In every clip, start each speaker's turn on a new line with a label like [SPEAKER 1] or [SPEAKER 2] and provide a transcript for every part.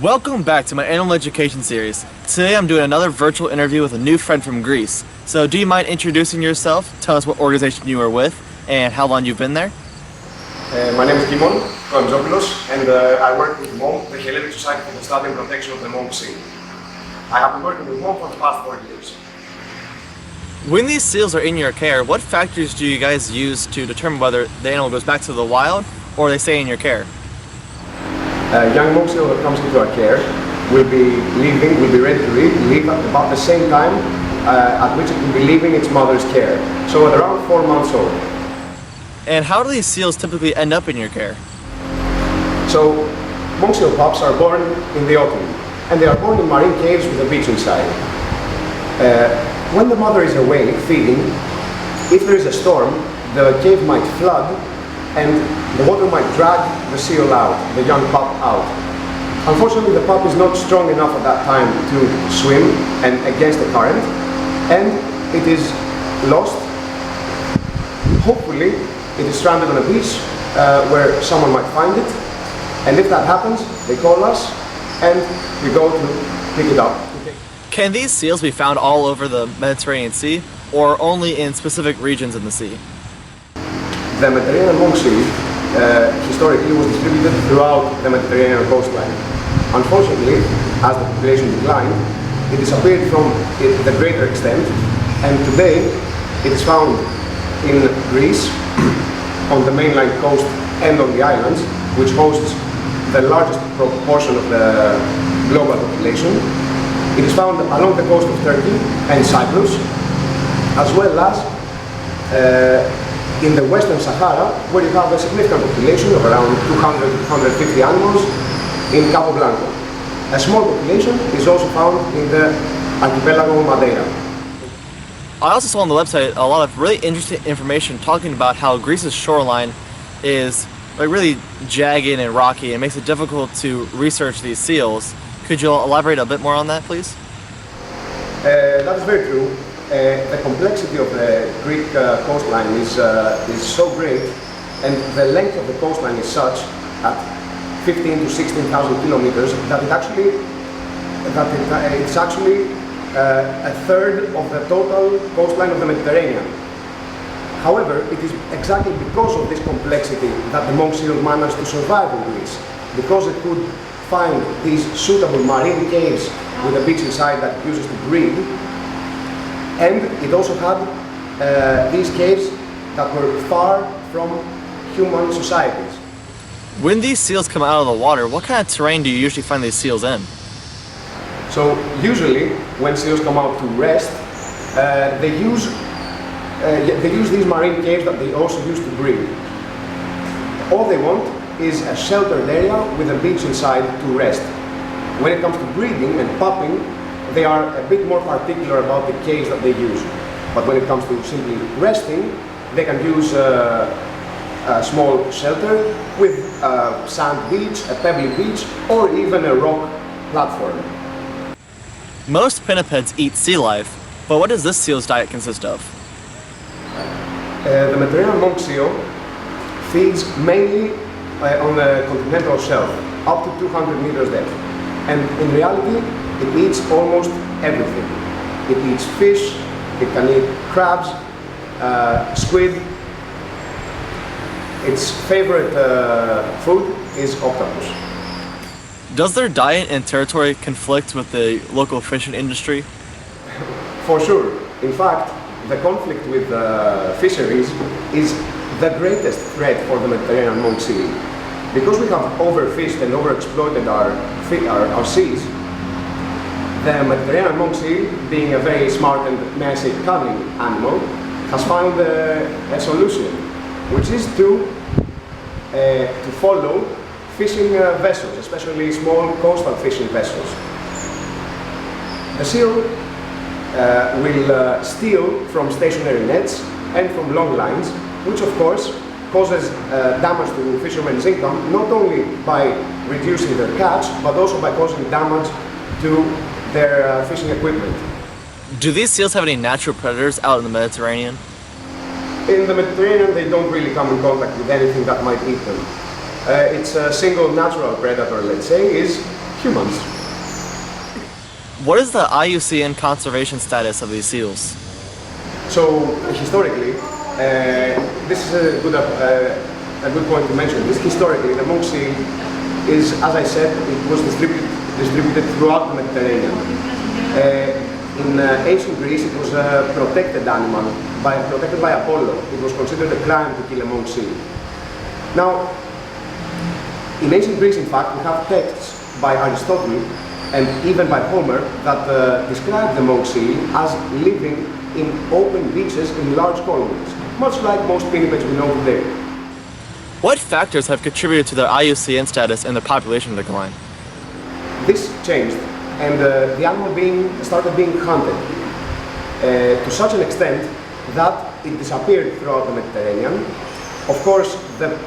[SPEAKER 1] Welcome back to my animal education series. Today I'm doing another virtual interview with a new friend from Greece. So do you mind introducing yourself, tell us what organization you are with, and how long you've been there?
[SPEAKER 2] My name is Iucn, and I work with MOM, the Hellenic Society for the Study and Protection of the Monk Seal. I have been working with MOM for the past 4 years.
[SPEAKER 1] When these seals are in your care, what factors do you guys use to determine whether the animal goes back to the wild or they stay in your care?
[SPEAKER 2] A young monk seal that comes into our care will be ready to leave at about the same time at which it will be leaving its mother's care, so at around 4 months old.
[SPEAKER 1] And how do these seals typically end up in your care?
[SPEAKER 2] So, monk seal pups are born in the autumn, and they are born in marine caves with a beach inside. When the mother is away feeding, if there is a storm, the cave might flood and the water might drag the seal out, the young pup out. Unfortunately, the pup is not strong enough at that time to swim and against the current, and it is lost. Hopefully, it is stranded on a beach where someone might find it, and if that happens, they call us and we go to pick it up.
[SPEAKER 1] Can these seals be found all over the Mediterranean Sea, or only in specific regions in the sea?
[SPEAKER 2] The Mediterranean monk seal historically was distributed throughout the Mediterranean coastline. Unfortunately, as the population declined, it disappeared from the greater extent, and today it is found in Greece, on the mainland coast and on the islands, which hosts the largest proportion of the global population. It is found along the coast of Turkey and Cyprus, as well as in the Western Sahara, where you have a significant population of around 200 to 250 animals in Cabo Blanco. A small population is also found in the archipelago Madeira.
[SPEAKER 1] I also saw on the website a lot of really interesting information talking about how Greece's shoreline is really jagged and rocky and makes it difficult to research these seals. Could you elaborate a bit more on that, please?
[SPEAKER 2] That is very true. The complexity of the Greek coastline is so great, and the length of the coastline is such at 15 to 16,000 kilometers that it's actually a third of the total coastline of the Mediterranean. However, it is exactly because of this complexity that the monk seal managed to survive in Greece, because it could find these suitable marine caves with a beach inside that it uses to breed, and it also had these caves that were far from human societies.
[SPEAKER 1] When these seals come out of the water, what kind of terrain do you usually find these seals in?
[SPEAKER 2] So usually, when seals come out to rest, they use these marine caves that they also use to breed. All they want is a sheltered area with a beach inside to rest. When it comes to breeding and pupping, they are a bit more particular about the caves that they use. But when it comes to simply resting, they can use a small shelter with a sand beach, a pebbly beach, or even a rock platform.
[SPEAKER 1] Most pinnipeds eat sea life, but what does this seal's diet consist of?
[SPEAKER 2] The Mediterranean monk seal feeds mainly on the continental shelf, up to 200 meters depth. And in reality, it eats almost everything. It eats fish, it can eat crabs, squid. Its favorite food is octopus.
[SPEAKER 1] Does their diet and territory conflict with the local fishing industry?
[SPEAKER 2] For sure. In fact, the conflict with fisheries is the greatest threat for the Mediterranean monk seal. Because we have overfished and overexploited our seas, the Mediterranean monk seal, being a very smart and, may I say, cunning animal, has found a solution, which is to follow fishing vessels, especially small coastal fishing vessels. The seal will steal from stationary nets and from long lines, which of course causes damage to fishermen's income, not only by reducing their catch, but also by causing damage to their fishing equipment.
[SPEAKER 1] Do these seals have any natural predators out in the Mediterranean?
[SPEAKER 2] In the Mediterranean, they don't really come in contact with anything that might eat them. Its single natural predator, let's say, is humans.
[SPEAKER 1] What is the IUCN conservation status of these seals?
[SPEAKER 2] So historically, this is a good point to mention. This historically, the monk seal is, as I said, it was distributed throughout the Mediterranean. In ancient Greece, it was a protected animal, protected by Apollo. It was considered a crime to kill a monk seal. Now, in ancient Greece, in fact, we have texts by Aristotle and even by Homer that describe the monk seal as living in open beaches in large colonies, much like most pinnipeds we know today.
[SPEAKER 1] What factors have contributed to their IUCN status and their population decline?
[SPEAKER 2] This changed, and the animal started being hunted to such an extent that it disappeared throughout the Mediterranean. Of course, the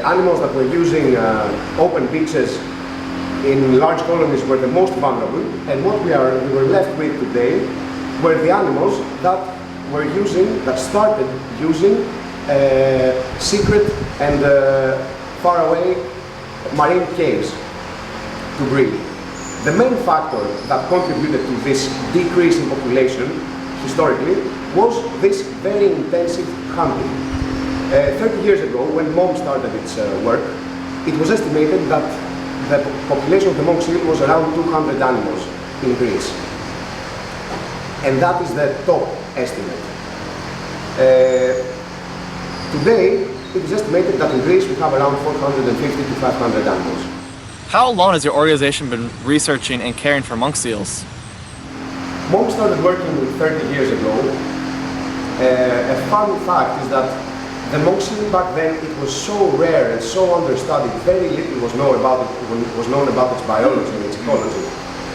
[SPEAKER 2] animals that were using open beaches in large colonies were the most vulnerable, and what we were left with today were the animals that started using secret and far away marine caves to breed. The main factor that contributed to this decrease in population historically was this very intensive hunting. 30 years ago, when MOM started its work, it was estimated that the population of the monk seal was around 200 animals in Greece. And that is the top estimate. Today, it is estimated that in Greece we have around 450 to 500 animals.
[SPEAKER 1] How long has your organization been researching and caring for monk seals?
[SPEAKER 2] MOM started working 30 years ago. A fun fact is that the monk seal back then, it was so rare and so understudied, very little was known about its biology and its ecology.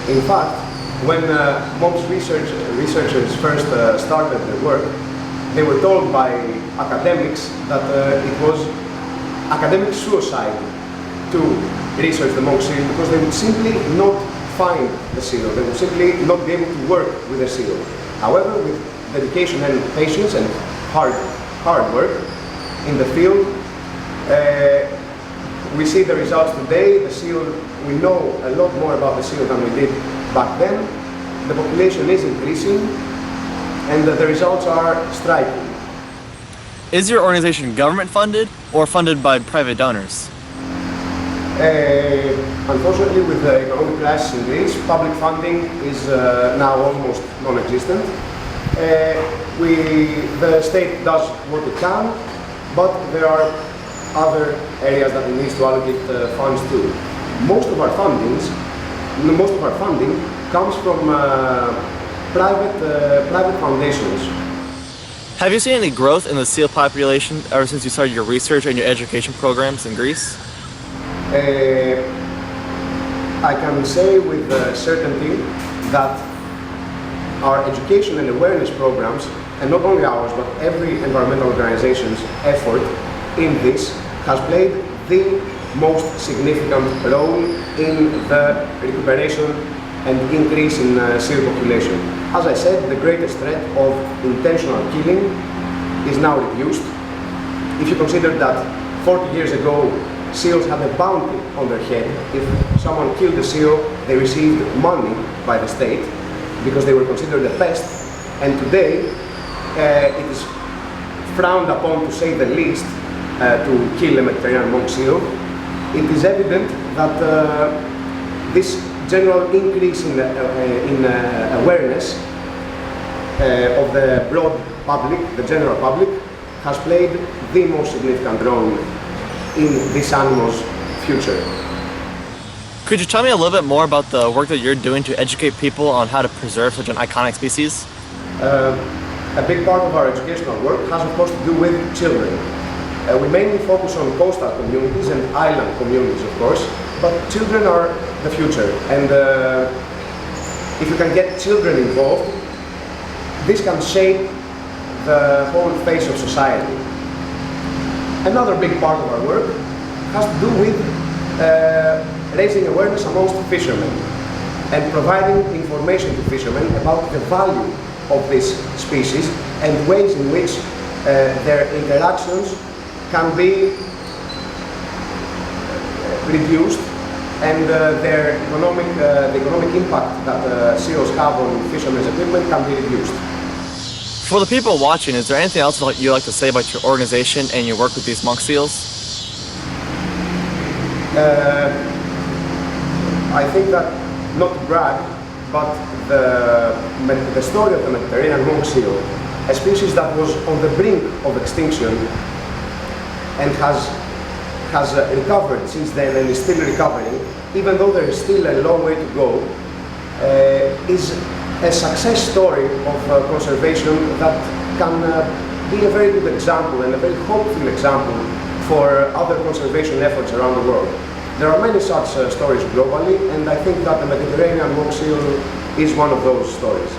[SPEAKER 2] In fact, when MOM's researchers first started their work, they were told by academics that it was academic suicide to research the monk seal because they would simply not find the seal, they would simply not be able to work with the seal. However, with dedication and patience and hard work in the field, we see the results today. The seal, we know a lot more about the seal than we did back then. The population is increasing and the results are striking.
[SPEAKER 1] Is your organization government funded or funded by private donors?
[SPEAKER 2] Unfortunately, with the economic crisis in Greece, public funding is now almost non-existent. The state does what it can, but there are other areas that it needs to allocate funds to. Most of our funding comes from private foundations.
[SPEAKER 1] Have you seen any growth in the seal population ever since you started your research and your education programs in Greece?
[SPEAKER 2] I can say with certainty that our education and awareness programs, and not only ours, but every environmental organization's effort in this, has played the most significant role in the recuperation and increase in seal population. As I said, the greatest threat of intentional killing is now reduced. If you consider that 40 years ago, seals had a bounty on their head. If someone killed a seal, they received money by the state because they were considered a pest. And today, it is frowned upon, to say the least, to kill a Mediterranean monk seal. It is evident that this general increase in awareness of the broad public, the general public, has played the most significant role in this animal's future.
[SPEAKER 1] Could you tell me a little bit more about the work that you're doing to educate people on how to preserve such an iconic species?
[SPEAKER 2] A big part of our educational work has, of course, to do with children. We mainly focus on coastal communities and island communities, of course, but children are the future, and if you can get children involved, this can shape the whole face of society. Another big part of our work has to do with raising awareness amongst fishermen and providing information to fishermen about the value of this species and ways in which their interactions can be reduced and the economic impact that seals have on fishermen's equipment can be reduced.
[SPEAKER 1] For the people watching, is there anything else you'd like to say about your organization and your work with these monk seals?
[SPEAKER 2] I think that, not to brag, but the story of the Mediterranean monk seal, a species that was on the brink of extinction and has recovered since then and is still recovering, even though there is still a long way to go, is a success story of conservation that can be a very good example and a very hopeful example for other conservation efforts around the world. There are many such stories globally, and I think that the Mediterranean monk seal is one of those stories.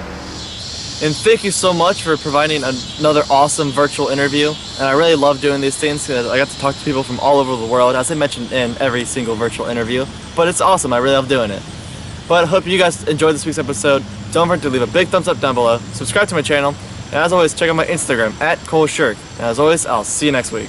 [SPEAKER 1] And thank you so much for providing another awesome virtual interview. And I really love doing these things because I got to talk to people from all over the world, as I mentioned in every single virtual interview. But it's awesome, I really love doing it. But I hope you guys enjoyed this week's episode. Don't forget to leave a big thumbs up down below, subscribe to my channel, and as always, check out my Instagram, @ColeShirk. And as always, I'll see you next week.